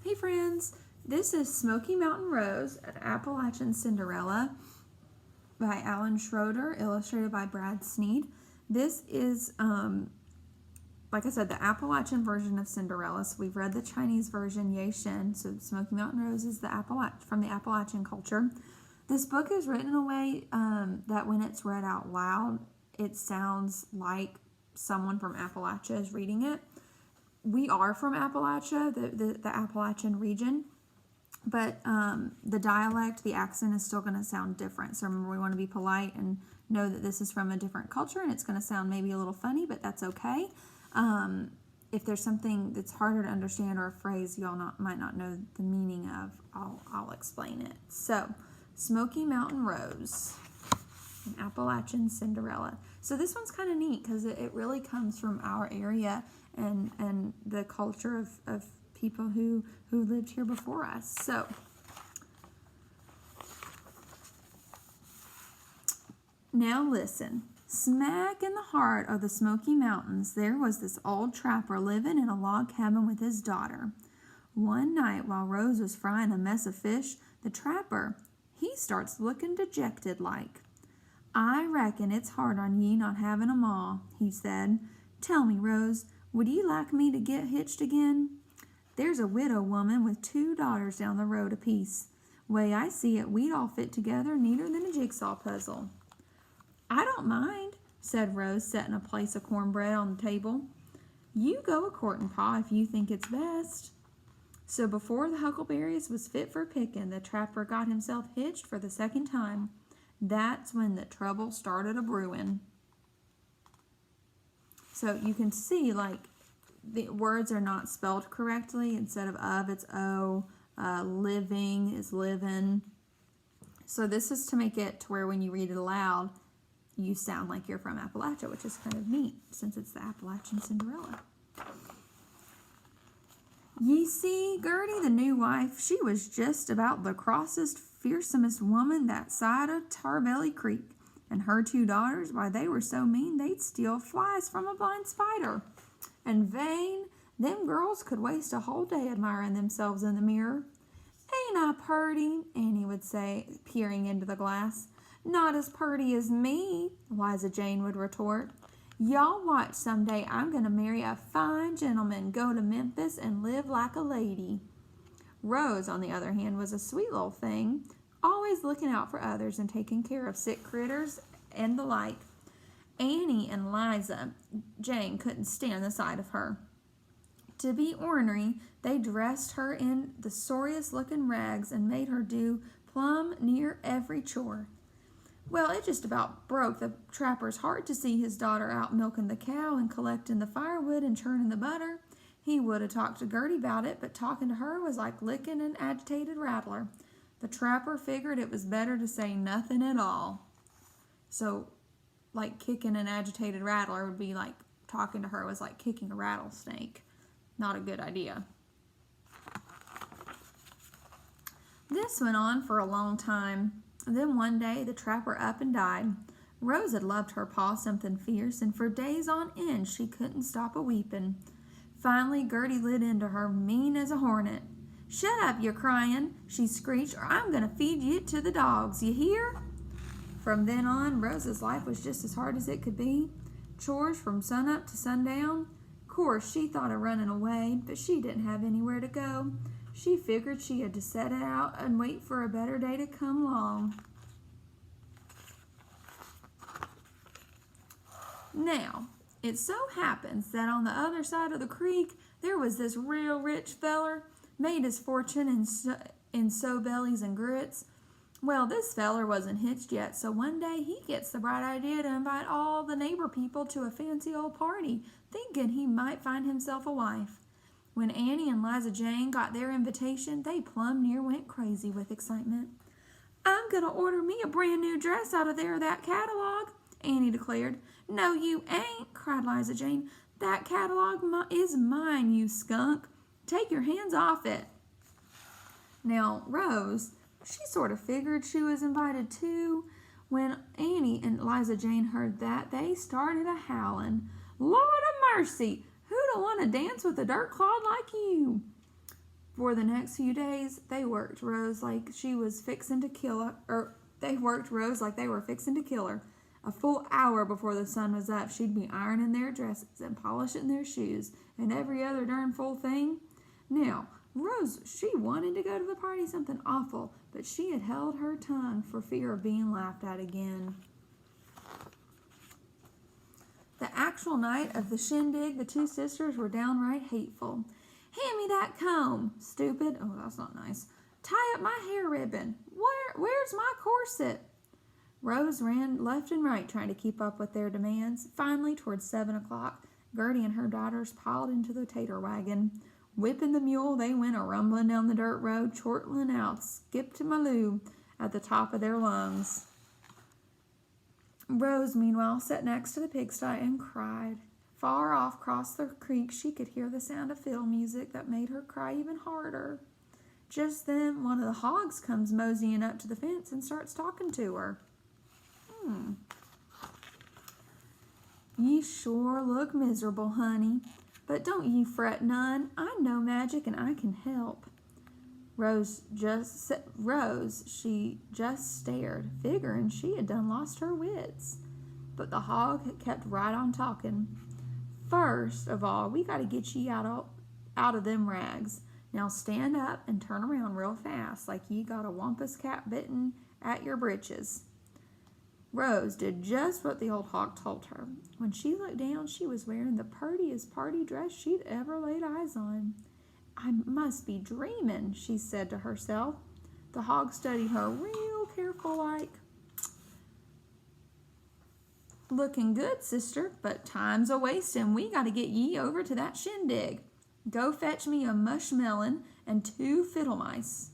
Hey friends, this is Smoky Mountain Rose, an Appalachian Cinderella by Alan Schroeder, illustrated by Brad Sneed. This is, like I said, the Appalachian version of Cinderella. So we've read the Chinese version, Ye Shen. So Smoky Mountain Rose is from the Appalachian culture. This book is written in a way that when it's read out loud, it sounds like someone from Appalachia is reading it. We are from Appalachia, the Appalachian region, but the dialect, the accent is still going to sound different. So remember, we want to be polite and know that this is from a different culture, and it's going to sound maybe a little funny, but that's okay. If there's something that's harder to understand or a phrase y'all might not know the meaning of, I'll explain it. So, Smoky Mountain Rose, an Appalachian Cinderella. So this one's kind of neat because it really comes from our area and the culture of people who lived here before us. So, now listen. Smack in the heart of the Smoky Mountains, there was this old trapper living in a log cabin with his daughter. One night, while Rose was frying a mess of fish, the trapper, he starts looking dejected like. "I reckon it's hard on ye not having a ma," he said. "Tell me, Rose, would ye like me to get hitched again? There's a widow woman with 2 daughters down the road apiece. Way I see it, we'd all fit together neater than a jigsaw puzzle." "I don't mind," said Rose, setting a place of cornbread on the table. "You go a-courtin', Pa, if you think it's best." So before the huckleberries was fit for picking, the trapper got himself hitched for the second time. That's when the trouble started a-brewing. So you can see, like, the words are not spelled correctly. Instead of, it's O. Living is livin'. So this is to make it to where when you read it aloud, you sound like you're from Appalachia, which is kind of neat since it's the Appalachian Cinderella. "Ye see, Gertie, the new wife, she was just about the crossest, fearsomest woman that side of Tarbelly Creek. And her 2 daughters, why, they were so mean they'd steal flies from a blind spider. And vain, them girls could waste a whole day admiring themselves in the mirror. Ain't I purty?" Annie would say, peering into the glass. "Not as purty as me," Liza Jane would retort. "Y'all watch someday I'm going to marry a fine gentleman, go to Memphis, and live like a lady." Rose, on the other hand, was a sweet little thing, always looking out for others and taking care of sick critters and the like. Annie and Liza Jane couldn't stand the sight of her. To be ornery, they dressed her in the sorriest looking rags and made her do plumb near every chore. Well, it just about broke the trapper's heart to see his daughter out milking the cow and collecting the firewood and churning the butter. He would have talked to Gertie about it, but talking to her was like licking an agitated rattler. The trapper figured it was better to say nothing at all. So, like kicking an agitated rattler would be like talking to her was like kicking a rattlesnake. Not a good idea. This went on for a long time. Then one day the trapper up and died. Rose had loved her pa something fierce, and for days on end she couldn't stop a-weeping. Finally Gertie lit into her mean as a hornet. "Shut up, you're crying," she screeched, "or I'm going to feed you to the dogs, you hear?" From then on, Rose's life was just as hard as it could be. Chores from sunup to sundown. Course, she thought of running away, but she didn't have anywhere to go. She figured she had to set it out and wait for a better day to come along. Now, it so happens that on the other side of the creek, there was this real rich feller, made his fortune in sow bellies and grits. Well, this feller wasn't hitched yet, so one day he gets the bright idea to invite all the neighbor people to a fancy old party, thinking he might find himself a wife. When Annie and Liza Jane got their invitation, they plumb near went crazy with excitement. "I'm going to order me a brand new dress out of that catalog," Annie declared. "No, you ain't," cried Liza Jane. "That catalog is mine, you skunk. Take your hands off it." Now, Rose, she sort of figured she was invited too. When Annie and Liza Jane heard that, they started a-howling. "Lord of mercy! Who don't want to dance with a dirt clod like you?" For the next few days, they worked Rose like she was fixing to kill her, they worked Rose like they were fixing to kill her. A full hour before the sun was up, she'd be ironing their dresses and polishing their shoes and every other darn fool thing. Now, Rose, she wanted to go to the party something awful, but she had held her tongue for fear of being laughed at again. The actual night of the shindig, the two sisters were downright hateful. Hand me that comb, stupid. Oh, that's not nice. Tie up my hair ribbon. Where's my corset? Rose ran left and right trying to keep up with their demands. Finally, towards 7 o'clock, Gertie and her daughters piled into the tater wagon. Whipping the mule, they went a-rumbling down the dirt road, chortling out, skip to Maloo at the top of their lungs. Rose, meanwhile, sat next to the pigsty and cried. Far off across the creek, she could hear the sound of fiddle music that made her cry even harder. Just then, one of the hogs comes moseying up to the fence and starts talking to her. Ye sure look miserable, honey. But don't ye fret none. I know magic and I can help. She just stared, figuring she had done lost her wits. But the hog kept right on talking. First of all, we got to get ye out of them rags. Now stand up and turn around real fast, like ye got a wampus cat bitten at your britches. Rose did just what the old hog told her. When she looked down, she was wearing the purtiest party dress she'd ever laid eyes on. I must be dreaming, she said to herself. The hog studied her real careful like. Looking good, sister, but time's a-wasting. We got to get ye over to that shindig. Go fetch me a mushmelon and two field mice.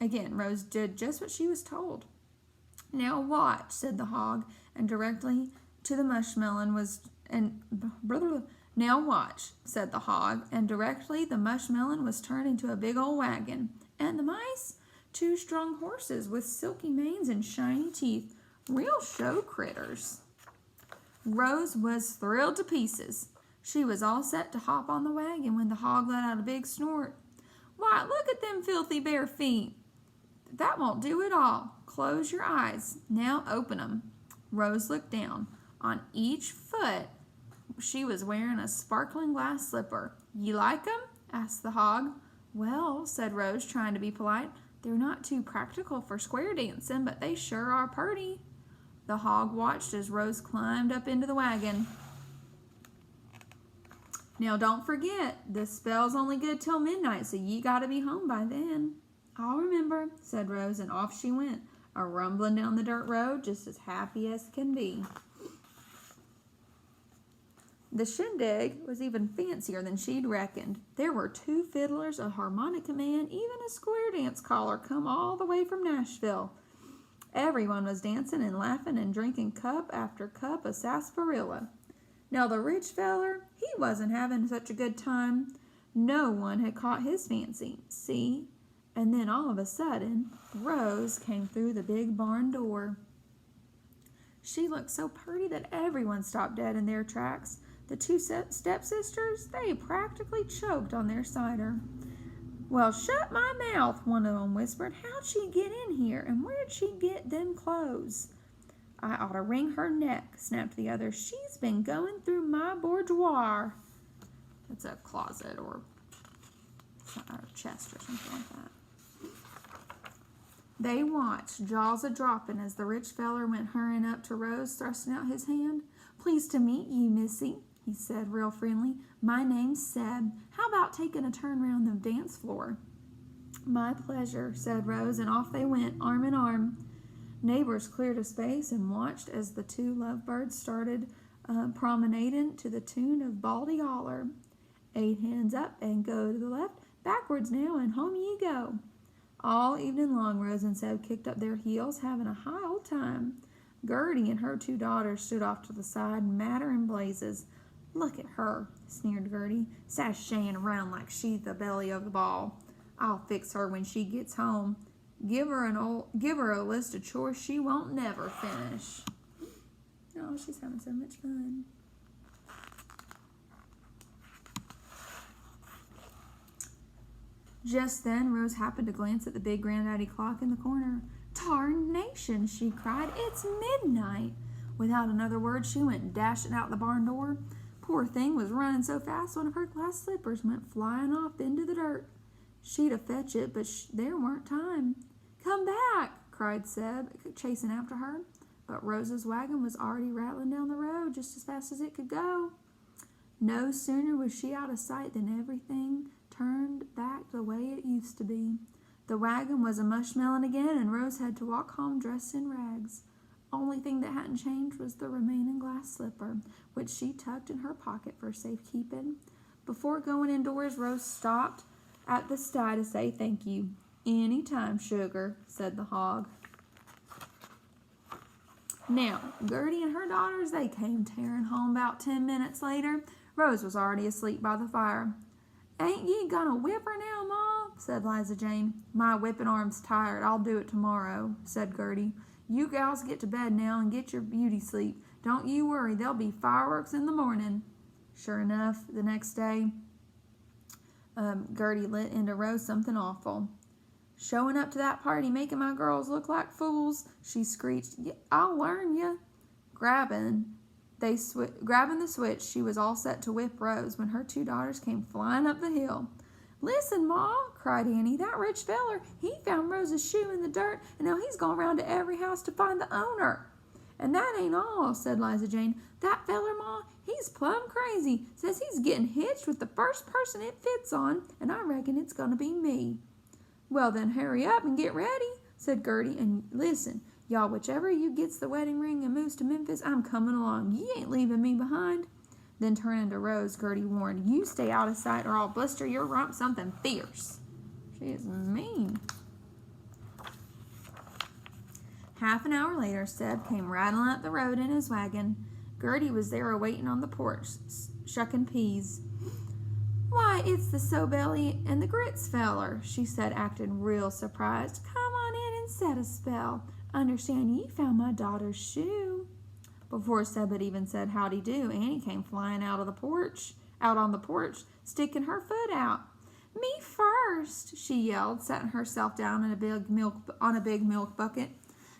Again, Rose did just what she was told. Now watch, said the hog, and directly to the mushmelon was Now watch, said the hog, and directly the mushmelon was turned into a big old wagon. And the mice? Two strong horses with silky manes and shiny teeth. Real show critters. Rose was thrilled to pieces. She was all set to hop on the wagon when the hog let out a big snort. Why, look at them filthy bare feet. That won't do at all. Close your eyes. Now open 'em. Rose looked down. On each foot, she was wearing a sparkling glass slipper. "You like 'em?" asked the hog. "Well," said Rose, trying to be polite, "they're not too practical for square dancing, but they sure are purty." The hog watched as Rose climbed up into the wagon. "Now don't forget, this spell's only good till midnight, so ye gotta be home by then." "I'll remember," said Rose, and off she went, a-rumbling down the dirt road, just as happy as can be. The shindig was even fancier than she'd reckoned. There were 2 fiddlers, a harmonica man, even a square dance caller come all the way from Nashville. Everyone was dancing and laughing and drinking cup after cup of sarsaparilla. Now the rich feller, he wasn't having such a good time. No one had caught his fancy. See? And then all of a sudden, Rose came through the big barn door. She looked so pretty that everyone stopped dead in their tracks. The 2 stepsisters, they practically choked on their cider. "Well, shut my mouth," one of them whispered. "How'd she get in here, and where'd she get them clothes?" "I ought to wring her neck," snapped the other. "She's been going through my boudoir." That's a closet or a chest or something like that. They watched, jaws a-dropping, as the rich feller went hurrying up to Rose, thrusting out his hand. "Pleased to meet ye, missy," he said real friendly. "My name's Seb. How about taking a turn round the dance floor?" "My pleasure," said Rose, and off they went, arm in arm. Neighbors cleared a space and watched as the 2 lovebirds started promenading to the tune of Baldy Holler. 8 hands up and go to the left, backwards now, and home ye go. All evening long, Rose and Seb kicked up their heels, having a high old time. Gertie and her 2 daughters stood off to the side, madder in blazes. "Look at her," sneered Gertie, "sashaying around like she's the belly of the ball. I'll fix her when she gets home. Give her a list of chores she won't never finish." Oh, she's having so much fun. Just then, Rose happened to glance at the big granddaddy clock in the corner. "Tarnation!" she cried. "It's midnight!" Without another word, she went dashing out the barn door. Poor thing was running so fast, one of her glass slippers went flying off into the dirt. She'd have fetched it, but there weren't time. "Come back!" cried Seb, chasing after her. But Rose's wagon was already rattling down the road just as fast as it could go. No sooner was she out of sight than everything turned back the way it used to be. The wagon was a mushmelon again, and Rose had to walk home dressed in rags. Only thing that hadn't changed was the remaining glass slipper, which she tucked in her pocket for safekeeping. Before going indoors, Rose stopped at the sty to say thank you. "Any time, sugar," said the hog. Now, Gertie and her daughters, they came tearing home about 10 minutes later. Rose was already asleep by the fire. "Ain't ye gonna whip her now, Ma?" said Liza Jane. "My whipping arm's tired. I'll do it tomorrow," said Gertie. "You gals get to bed now and get your beauty sleep. Don't you worry, there'll be fireworks in the morning." Sure enough, the next day, Gertie lit into Rose something awful. "Showing up to that party, making my girls look like fools," she screeched. "I'll learn ya." Grabbing the switch, she was all set to whip Rose when her two daughters came flying up the hill. "Listen, Ma," cried Annie, "that rich feller, he found Rose's shoe in the dirt, and now he's gone round to every house to find the owner." "And that ain't all," said Liza Jane. "That feller, Ma, he's plumb crazy. Says he's getting hitched with the first person it fits on, and I reckon it's gonna be me." "Well, then hurry up and get ready," said Gertie. "And listen, y'all, whichever you gets the wedding ring and moves to Memphis, I'm coming along. Ye ain't leaving me behind." Then turning to Rose, Gertie warned, "You stay out of sight or I'll blister your rump something fierce." She is mean. Half an hour later, Seb came rattling up the road in his wagon. Gertie was there awaiting on the porch, shucking peas. "Why, it's the Sobelly and the Grits feller," she said, acting real surprised. "Come on in and set a spell. Understand ye found my daughter's shoe." Before Seb had even said howdy do, Annie came flying out on the porch, sticking her foot out. "Me first," she yelled, setting herself down on a big milk bucket.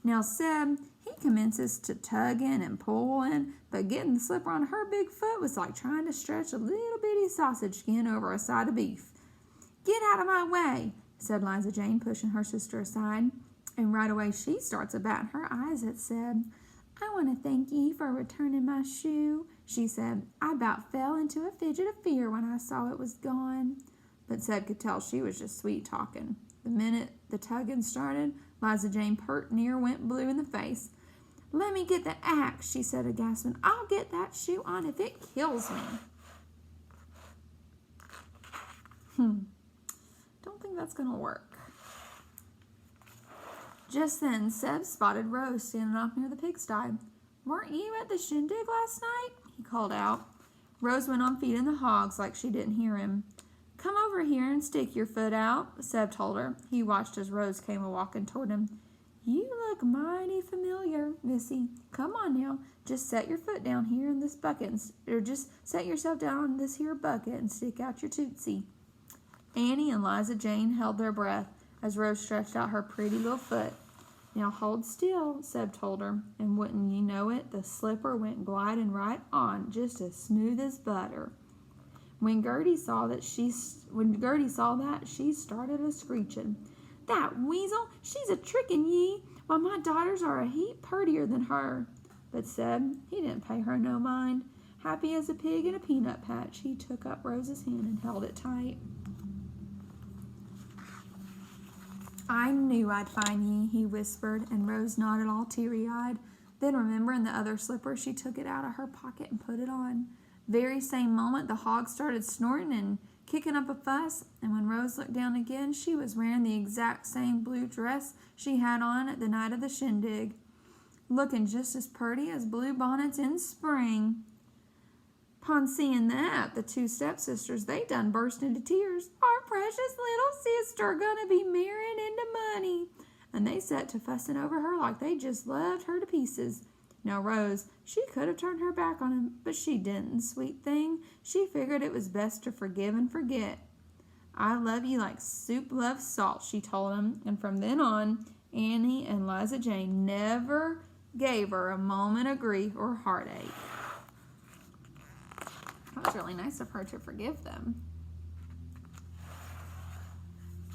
Now Seb, he commences to tugging and pulling, but getting the slipper on her big foot was like trying to stretch a little bitty sausage skin over a side of beef. "Get out of my way," said Liza Jane, pushing her sister aside. And right away she starts a batting her eyes at Seb. "I want to thank ye for returning my shoe," she said. "I about fell into a fidget of fear when I saw it was gone." But Seb could tell she was just sweet talking. The minute the tugging started, Liza Jane pert near went blue in the face. "Let me get the axe," she said, gasping. "I'll get that shoe on if it kills me." Don't think that's gonna work. Just then, Seb spotted Rose standing off near the pigsty. "Weren't you at the shindig last night?" he called out. Rose went on feeding the hogs like she didn't hear him. "Come over here and stick your foot out," Seb told her. He watched as Rose came a-walking toward him. "You look mighty familiar, Missy. Come on now, just set your foot down here in this bucket, or just set yourself down in this here bucket and stick out your tootsie." Annie and Liza Jane held their breath as Rose stretched out her pretty little foot. "Now hold still," Seb told her, and wouldn't you know it, the slipper went gliding right on, just as smooth as butter. When Gertie saw that, she started a screeching. "That weasel, she's a tricking ye. Why, my daughters are a heap purtier than her." But Seb, he didn't pay her no mind. Happy as a pig in a peanut patch, he took up Rose's hand and held it tight. "I knew I'd find ye," he whispered, and Rose nodded all teary-eyed. Then, remembering the other slipper, she took it out of her pocket and put it on. Very same moment, the hog started snorting and kicking up a fuss, and when Rose looked down again, she was wearing the exact same blue dress she had on at the night of the shindig, looking just as pretty as blue bonnets in spring. Upon seeing that, the two stepsisters, they done burst into tears. "Our precious little sister gonna be marrying into money." And they set to fussing over her like they just loved her to pieces. Now Rose, she could have turned her back on him, but she didn't, sweet thing. She figured it was best to forgive and forget. I love you like soup loves salt, she told him. And from then on, Annie and Liza Jane never gave her a moment of grief or heartache. That was really nice of her to forgive them.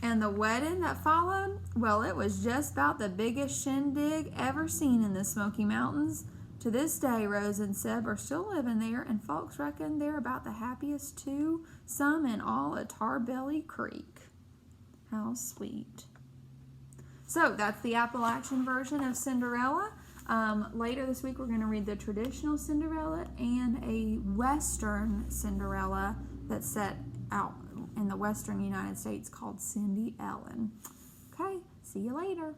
And the wedding that followed, well, it was just about the biggest shindig ever seen in the Smoky Mountains. To this day, Rose and Seb are still living there, and folks reckon they're about the happiest twosome in all at Tarbelly Creek. How sweet. So that's the Appalachian version of Cinderella. Later this week, we're going to read the traditional Cinderella and a Western Cinderella that's set out in the Western United States called Cindy Ellen. Okay, see you later.